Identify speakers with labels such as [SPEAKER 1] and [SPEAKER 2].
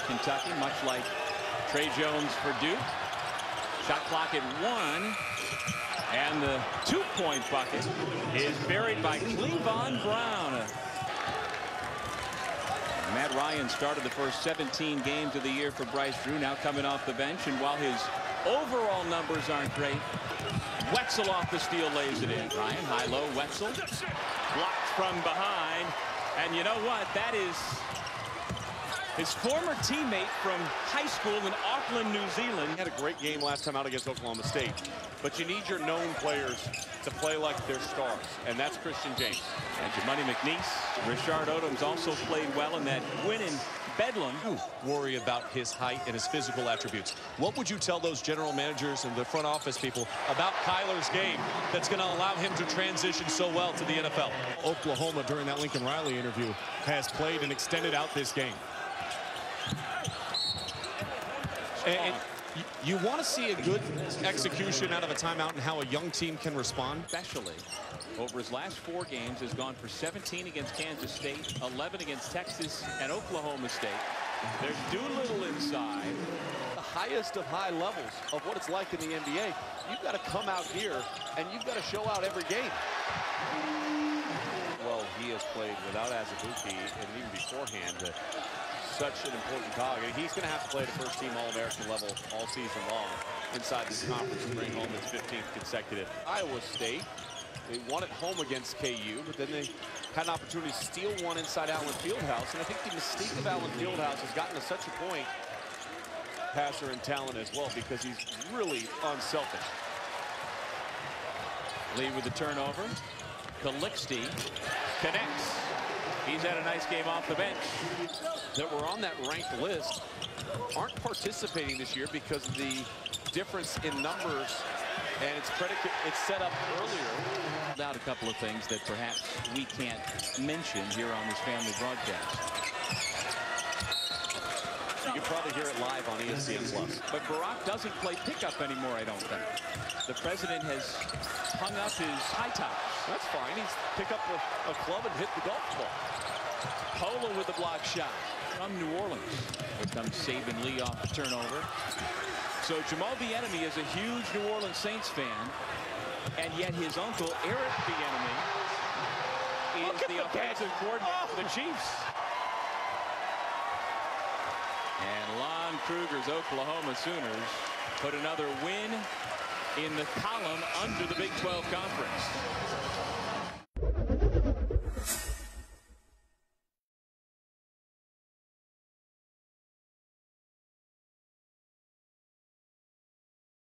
[SPEAKER 1] Kentucky, much like Trey Jones for Duke. Shot clock at 1. And the 2-point bucket is buried by Cleavon Brown. Matt Ryan started the first 17 games of the year for Bryce Drew, now coming off the bench. And while his overall numbers aren't great, Wetzel off the steal lays it in. Ryan, high-low, Wetzel blocked from behind. And you know what? That is his former teammate from high school in Auckland, New Zealand.
[SPEAKER 2] He had a great game last time out against Oklahoma State. But you need your known players to play like they're stars, and that's Christian James.
[SPEAKER 1] And Jamuni McNeese. Richard Odom's also played well in that win in Bedlam.
[SPEAKER 3] Worry about his height and his physical attributes. What would you tell those general managers and the front office people about Kyler's game that's going to allow him to transition so well to the NFL?
[SPEAKER 4] Oklahoma, during that Lincoln Riley interview, has played and extended out this game.
[SPEAKER 3] And you want to see a good execution out of a timeout and how a young team can respond.
[SPEAKER 1] Especially over his last 4 games, has gone for 17 against Kansas State, 11 against Texas and Oklahoma State. There's Doolittle inside.
[SPEAKER 2] The highest of high levels of what it's like in the NBA. You've got to come out here and you've got to show out every game. Well, he has played without Azubuike, and even beforehand, such an important cog. He's going to have to play the first-team All-American level all season long inside this conference to bring home its 15th consecutive. Iowa State, they won at home against KU, but then they had an opportunity to steal one inside Allen Fieldhouse. And I think the mystique of Allen Fieldhouse has gotten to such a point, passer and talent as well, because he's really unselfish.
[SPEAKER 1] Lee with the turnover. Calixte connects. He's had a nice game off the bench.
[SPEAKER 2] That were on that ranked list aren't participating this year because of the difference in numbers, and it's set up earlier.
[SPEAKER 1] Out a couple of things that perhaps we can't mention here on this family broadcast.
[SPEAKER 2] You can probably hear it live on ESPN+.
[SPEAKER 1] But Barack doesn't play pickup anymore, I don't think. The president has hung up his high tops.
[SPEAKER 2] That's fine. He's pick up a club and hit the golf ball.
[SPEAKER 1] Polo with the block shot from New Orleans. Here comes Saban Lee off the turnover. So Jamal Bieniemy is a huge New Orleans Saints fan, and yet his uncle Eric Bieniemy is the offensive coordinator for the Chiefs. And Lon Kruger's Oklahoma Sooners put another win in the column under the Big 12 Conference.